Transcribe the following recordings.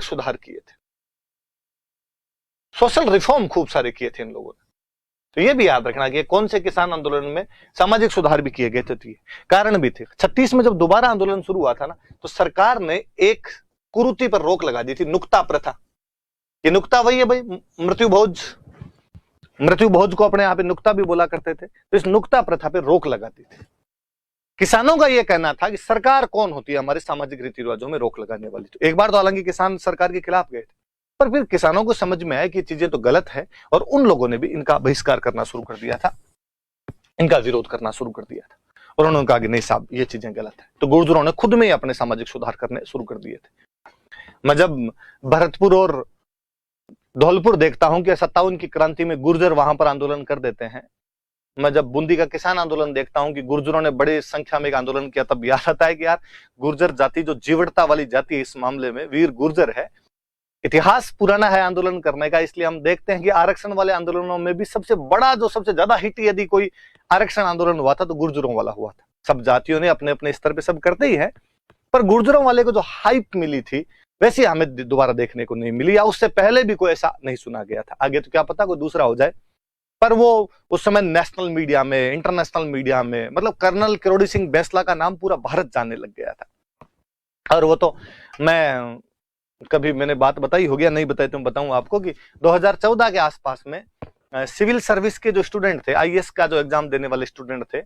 सुधार किए थे, सोशल रिफॉर्म खूब सारे किए थे इन लोगों ने। तो ये भी याद रखना कि कौन से किसान आंदोलन में सामाजिक सुधार भी किए गए थे, तो ये कारण भी थे। 36 में जब दोबारा आंदोलन शुरू हुआ था ना, तो सरकार ने एक कुरीति पर रोक लगा दी थी, नुक्ता प्रथा। ये नुक्ता वही है भाई, मृत्यु भोज को अपने यहाँ पे नुक्ता भी बोला करते थे। तो इस नुक्ता प्रथा पे रोक लगा दी थी। किसानों का यह कहना था कि सरकार कौन होती है हमारे सामाजिक रीति रिवाजों में रोक लगाने वाली। तो एक बार तो हालांकि किसान सरकार के खिलाफ गए थे, पर फिर किसानों को समझ में आया कि चीजें तो गलत है, और उन लोगों ने भी इनका बहिष्कार करना शुरू कर दिया था, इनका विरोध करना शुरू कर दिया था। और उन्होंने कहा कि नहीं साहब, ये चीजें गलत है। तो गुर्जरों ने खुद में ही अपने सामाजिक सुधार करने शुरू कर दिए थे। मैं जब भरतपुर और धौलपुर देखता हूं कि 57 की क्रांति में गुर्जर वहां पर आंदोलन कर देते हैं, मैं जब बूंदी का किसान आंदोलन देखता हूं कि गुर्जरों ने बड़ी संख्या में एक आंदोलन किया, तब याद आता है कि यार गुर्जर जाति जो जीवटता वाली जाति है, इस मामले में वीर गुर्जर है, इतिहास पुराना है आंदोलन करने का। इसलिए हम देखते हैं कि आरक्षण वाले आंदोलनों में भी सबसे बड़ा, जो सबसे ज्यादा हिट यदि कोई आरक्षण आंदोलन हुआ था तो गुर्जरों वाला हुआ था। सब जातियों ने अपने अपने स्तर पे सब करते ही है, पर गुर्जरों वाले को जो हाइप मिली थी वैसी हमें दोबारा देखने को नहीं मिली, या उससे पहले भी कोई ऐसा नहीं सुना गया था। आगे तो क्या पता कोई दूसरा हो जाए, पर वो उस समय नेशनल मीडिया में, इंटरनेशनल मीडिया में, मतलब कर्नल किरोड़ी सिंह बैंसला का नाम पूरा भारत जानने लग गया था। और वो तो मैं कभी मैंने बात बताई होगी या नहीं बताई तो बताऊं आपको कि 2014 के आसपास में सिविल सर्विस के जो स्टूडेंट थे, आईएएस का जो एग्जाम देने वाले स्टूडेंट थे,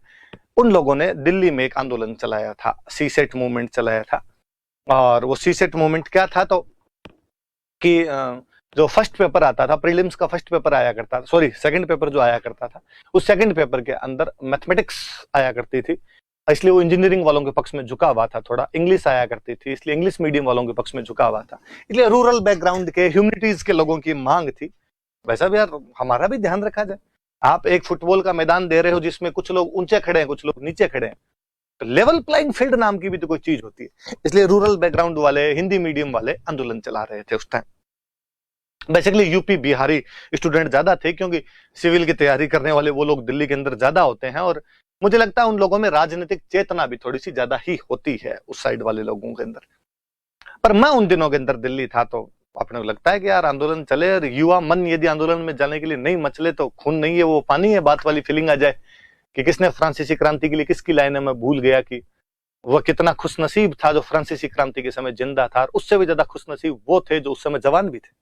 उन लोगों ने दिल्ली में एक आंदोलन चलाया था, सीसेट मूवमेंट चलाया था। और वो सीसेट मूवमेंट क्या था, तो कि जो फर्स्ट पेपर आता था, प्रीलिम्स का फर्स्ट पेपर आया करता था, सॉरी सेकंड पेपर जो आया करता था, उस सेकंड पेपर के अंदर मैथमेटिक्स आया करती थी, इसलिए वो इंजीनियरिंग वालों के पक्ष में झुका हुआ था। थोड़ा इंग्लिश आया करती थी, इसलिए इंग्लिश मीडियम वालों के पक्ष में झुका हुआ था। इसलिए रूरल बैकग्राउंड के, ह्यूमैनिटीज के लोगों की मांग थी। वैसा भी यार हमारा भी ध्यान रखा जाए, आप एक फुटबॉल का मैदान दे रहे हो जिसमें कुछ लोग ऊंचे खड़े हैं, कुछ लोग नीचे खड़े हैं, तो लेवल प्लेइंग फील्ड नाम की भी तो कोई चीज होती है। इसलिए रूरल बैकग्राउंड वाले, हिंदी मीडियम वाले आंदोलन चला रहे थे उस time. Basically UP Bihari student ज्यादा थे, क्योंकि सिविल की तैयारी करने वाले वो लोग दिल्ली के अंदर ज्यादा होते हैं, और मुझे लगता है उन लोगों में राजनीतिक चेतना भी थोड़ी सी ज्यादा ही होती है उस साइड वाले लोगों के अंदर। पर मैं उन दिनों के अंदर दिल्ली था, तो अपने को लगता है कि यार आंदोलन चले, और युवा मन यदि आंदोलन में जाने के लिए नहीं मचले तो खून नहीं है वो पानी है, बात वाली फीलिंग आ जाए कि किसने फ्रांसीसी क्रांति के लिए किसकी लाइन है। मैं भूल गया कि वह कितना खुशनसीब था जो फ्रांसीसी क्रांति के समय जिंदा था, और उससे भी ज्यादा खुशनसीब वो थे जो उस समय जवान भी थे,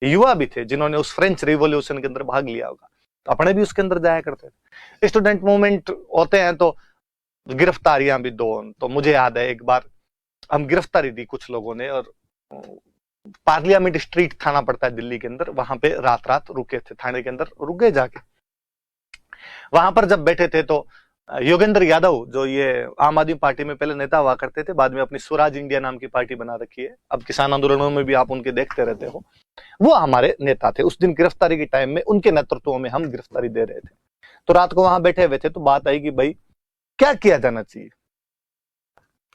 युवा भी थे, जिन्होंने उस फ्रेंच रिवॉल्यूशन के अंदर भाग लिया होगा। अपने भी उसके अंदर जाया करते थे। स्टूडेंट मूवमेंट होते हैं तो गिरफ्तारियां भी दो। तो मुझे याद है एक बार हम गिरफ्तारी दी कुछ लोगों ने, और पार्लियामेंट स्ट्रीट थाना पड़ता है दिल्ली के अंदर, वहां पे रात रात रुके थे, थाने के अंदर रुके जाके। वहां पर जब बैठे थे तो योगेंद्र यादव, जो ये आम आदमी पार्टी में पहले नेता हुआ करते थे, बाद में अपनी स्वराज इंडिया नाम की पार्टी बना रखी है, अब किसान आंदोलनों में भी आप उनके देखते रहते हो, वो हमारे नेता थे। उस दिन गिरफ्तारी के टाइम में उनके नेतृत्व में हम गिरफ्तारी दे रहे थे। तो रात को वहां बैठे हुए थे, तो बात आई कि भाई क्या किया जाना चाहिए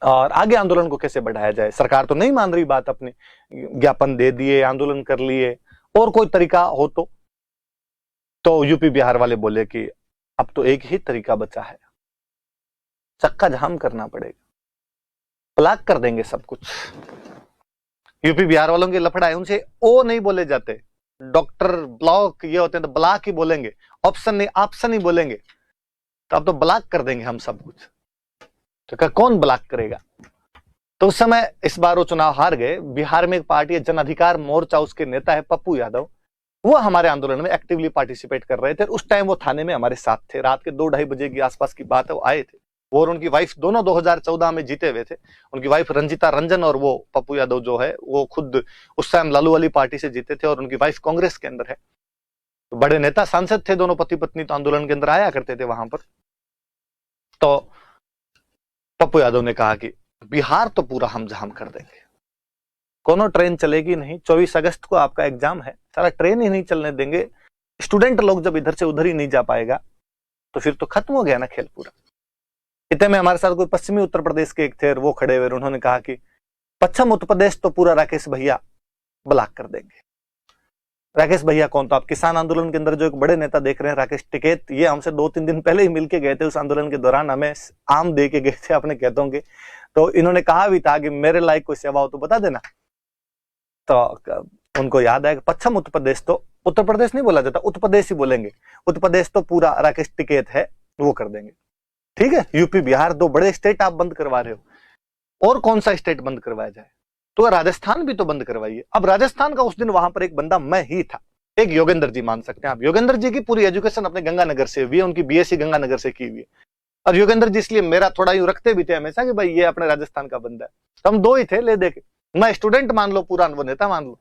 और आगे आंदोलन को कैसे बढ़ाया जाए। सरकार तो नहीं मान रही बात अपनी, ज्ञापन दे दिए, आंदोलन कर लिए, और कोई तरीका हो तो यूपी बिहार वाले बोले कि अब तो एक ही तरीका बचा है, चक्का जाम करना पड़ेगा, ब्लॉक कर देंगे सब कुछ। यूपी बिहार वालों के लफड़ा है, उनसे ओ नहीं बोले जाते, डॉक्टर ब्लॉक ये होते हैं तो ब्लॉक ही बोलेंगे, ऑप्शन नहीं ऑप्शन ही बोलेंगे। तो अब तो ब्लॉक कर देंगे हम सब कुछ। तो क्या कौन ब्लॉक करेगा? तो उस समय इस बार वो चुनाव हार गए। बिहार में एक पार्टी है जन अधिकार मोर्चा, उसके नेता है पप्पू यादव, वो हमारे आंदोलन में एक्टिवली पार्टिसिपेट कर रहे थे। उस टाइम वो थाने में हमारे साथ थे। रात के 2-2:30 बजे की आसपास की बात है, वो आए थे। वो और उनकी वाइफ दोनों 2014 में जीते हुए थे। उनकी वाइफ रंजिता रंजन और वो पप्पू यादव जो है वो खुद उस टाइम लालू वाली पार्टी से जीते थे, और उनकी वाइफ कांग्रेस के अंदर है। तो बड़े नेता सांसद थे दोनों पति पत्नी, तो आंदोलन के अंदर आया करते थे वहां पर। तो पप्पू यादव ने कहा कि बिहार तो पूरा हम जाम कर देंगे, कोनो ट्रेन चलेगी नहीं, 24 अगस्त को आपका एग्जाम है, सारा ट्रेन ही नहीं चलने देंगे, स्टूडेंट लोग जब इधर से उधर ही नहीं जा पाएगा तो फिर तो खत्म हो गया ना खेल पूरा। इतने में हमारे साथ कोई पश्चिमी उत्तर प्रदेश के एक थे, वो खड़े हुए, उन्होंने कहा कि पश्चिम उत्तर प्रदेश तो पूरा राकेश भैया ब्लॉक कर देंगे। राकेश भैया कौन? तो आप किसान आंदोलन के अंदर जो एक बड़े नेता देख रहे हैं, राकेश टिकैत, ये हमसे 2-3 दिन पहले ही मिलके गए थे। उस आंदोलन के दौरान हमें आम दे के गए थे अपने खेतों के। तो इन्होंने कहा भी था कि मेरे लायक कोई सेवा हो तो बता देना। तो उनको याद है कि पश्चिम उत्तर प्रदेश, तो उत्तर प्रदेश नहीं बोला जाता, उत्तर प्रदेश ही बोलेंगे, उत्तर प्रदेश तो पूरा राकेश टिकैत है वो कर देंगे। ठीक है, यूपी बिहार 2 बड़े स्टेट आप बंद करवा रहे हो, और कौन सा स्टेट बंद करवाया जाए? तो राजस्थान भी तो बंद करवाइए। अब राजस्थान का उस दिन वहां पर एक बंदा मैं ही था, एक योगेंद्र जी मान सकते हैं आप। योगेंद्र जी की पूरी एजुकेशन अपने गंगानगर से हुई है, उनकी बीएससी गंगानगर से की हुई है। और योगेंद्र जी इसलिए मेरा थोड़ा यूं रखते भी थे हमेशा कि भाई ये अपने राजस्थान का बंदा है। तो हम 2 ही थे ले दे के, मैं स्टूडेंट मान लो पूरा, वो नेता मान लो।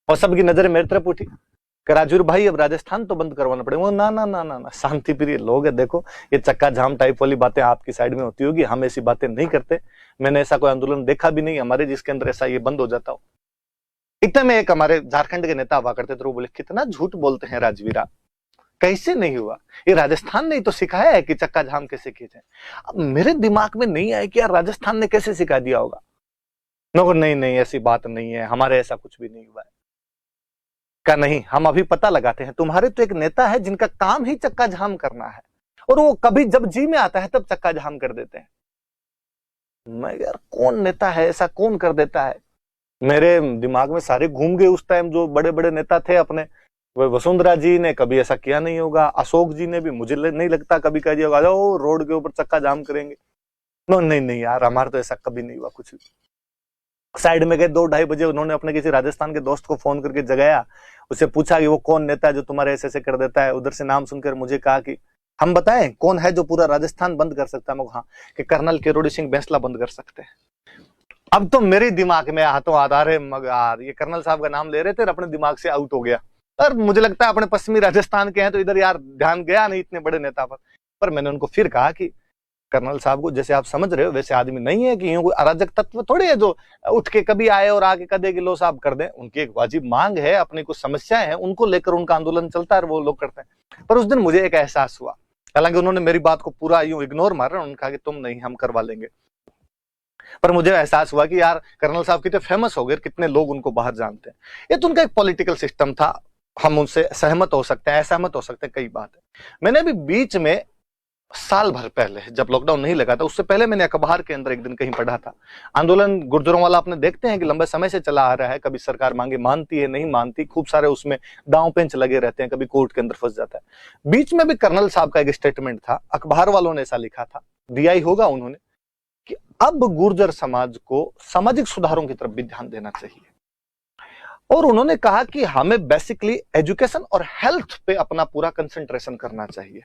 और सबकी नजर मेरी तरफ उठी कि राजवीर भाई अब राजस्थान तो बंद करवाना पड़ेगा। ना ना ना ना ना, शांति प्रिय लोग है, देखो ये चक्का जाम टाइप वाली बातें आपकी साइड में होती होगी, हम ऐसी बातें नहीं करते। मैंने ऐसा कोई आंदोलन देखा भी नहीं हमारे जिसके अंदर ऐसा ये बंद हो जाता हो। इतने में एक हमारे झारखंड के नेता हुआ करते थे, वो बोले कितना झूठ बोलते हैं राजवीरा, कैसे नहीं हुआ? ये राजस्थान ने ही तो सिखाया है कि चक्का जाम कैसे किए जाए। अब मेरे दिमाग में नहीं आया कि यार राजस्थान ने कैसे सिखा दिया होगा। नहीं नहीं ऐसी बात नहीं है, हमारे ऐसा कुछ भी नहीं हुआ है। का नहीं, हम अभी पता लगाते हैं। तुम्हारे तो एक नेता है जिनका काम ही चक्का जाम करना है, और वो कभी जब जी में आता है तब चक्का जाम कर देते हैं। मैं यार कौन नेता है ऐसा, कौन कर देता है? मेरे दिमाग में सारे घूम गए उस टाइम जो बड़े बड़े नेता थे अपने। वसुंधरा जी ने कभी ऐसा किया नहीं होगा, अशोक जी ने भी मुझे नहीं लगता कभी कह दिया होगा ओ रोड के ऊपर चक्का जाम करेंगे। नहीं नहीं यार, हमारा तो ऐसा कभी नहीं हुआ कुछ भी। साइड में गए 2-2:30 बजे, उन्होंने अपने किसी राजस्थान के दोस्त को फोन करके जगाया, उससे पूछा कि वो कौन नेता है जो तुम्हारे ऐसे ऐसे कर देता है। उधर से नाम सुनकर मुझे कहा कि हम बताएं कौन है जो पूरा राजस्थान बंद कर सकता है। मैं हाँ, कि कर्नल किरोड़ी सिंह बैंसला बंद कर सकते हैं। अब तो मेरे दिमाग में हाथों हाथ आ रहे मगर ये कर्नल साहब का नाम ले रहे थे और अपने दिमाग से आउट हो गया। और मुझे लगता है अपने पश्चिमी राजस्थान के हैं तो इधर यार ध्यान गया नहीं इतने बड़े नेता पर मैंने उनको फिर कहा कि कर्नल साहब को जैसे आप समझ रहे हो वैसे आदमी नहीं है कि यूं कोई अराजक तत्व थोड़े है जो उठ के कभी आए और आके कदे कि लो साहब कर दें। उनकी एक वाजिब मांग है, अपनी कुछ समस्याएं हैं, उनको लेकर उनका आंदोलन चलता है, वो लोग करते हैं। पर उस दिन मुझे एक एहसास हुआ, हालांकि उन्होंने मेरी बात को पूरा यूं इग्नोर मारा, उन्होंने कहा कि तुम नहीं, हम करवा लेंगे। पर मुझे एहसास हुआ कि यार कर्नल साहब कितने फेमस हो गए, कितने लोग उनको बाहर जानते हैं। ये तो उनका एक पॉलिटिकल सिस्टम था, हम उनसे सहमत हो सकते हैं, असहमत हो सकते हैं, कई बात है। मैंने भी बीच में साल भर पहले जब लॉकडाउन नहीं लगा था उससे पहले मैंने अखबार के अंदर एक दिन कहीं पढ़ा था, आंदोलन गुर्जरों वाला आपने देखते हैं कि लंबे समय से चला आ रहा है, कभी सरकार मांगे मानती है नहीं मानती, खूब सारे उसमें दांव पेंच लगे रहते हैं, कभी कोर्ट के अंदर फंस जाता है। बीच में भी कर्नल साहब का एक स्टेटमेंट था, अखबार वालों ने ऐसा लिखा था, दिया ही होगा उन्होंने, कि अब गुर्जर समाज को सामाजिक सुधारों की तरफ भी ध्यान देना चाहिए। और उन्होंने कहा कि हमें बेसिकली एजुकेशन और हेल्थ पे अपना पूरा कंसंट्रेशन करना चाहिए,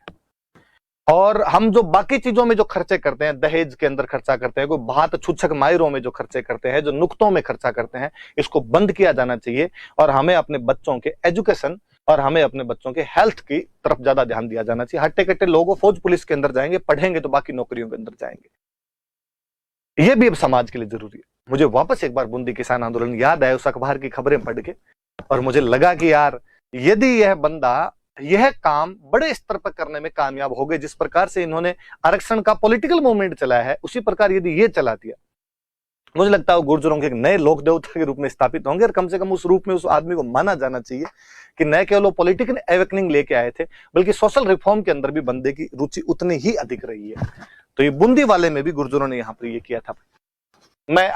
और हम जो बाकी चीजों में जो खर्चे करते हैं, दहेज के अंदर खर्चा करते हैं, कोई बात छुच्छक मायरों में जो खर्चे करते हैं, जो नुक्तों में खर्चा करते हैं, इसको बंद किया जाना चाहिए। और हमें अपने बच्चों के एजुकेशन और हमें अपने बच्चों के हेल्थ की तरफ ज्यादा ध्यान दिया जाना चाहिए। हट्टे कट्टे लोगों फौज पुलिस के अंदर जाएंगे, पढ़ेंगे तो बाकी नौकरियों के अंदर जाएंगे। ये भी अब समाज के लिए जरूरी है। मुझे वापस एक बार बूंदी किसान आंदोलन याद आया उस अखबार की खबरें पढ़ के, और मुझे लगा कि यार यदि यह बंदा यह काम बड़े स्तर पर करने में कामयाब हो गए, जिस प्रकार से इन्होंने आरक्षण का पॉलिटिकल मूवमेंट चलाया है, उसी प्रकार यदि ये चला दिया, मुझे लगता है गुर्जरों के एक नए लोक देवता के रूप में स्थापित होंगे। और कम से कम उस रूप में उस आदमी को माना जाना चाहिए कि न केवल वो पॉलिटिकल एवेकनिंग लेके आए थे, बल्कि सोशल रिफॉर्म के अंदर भी बंदे की रुचि उतनी ही अधिक रही है। तो ये बूंदी वाले में भी गुर्जरों ने यहाँ पर ये किया था। मैं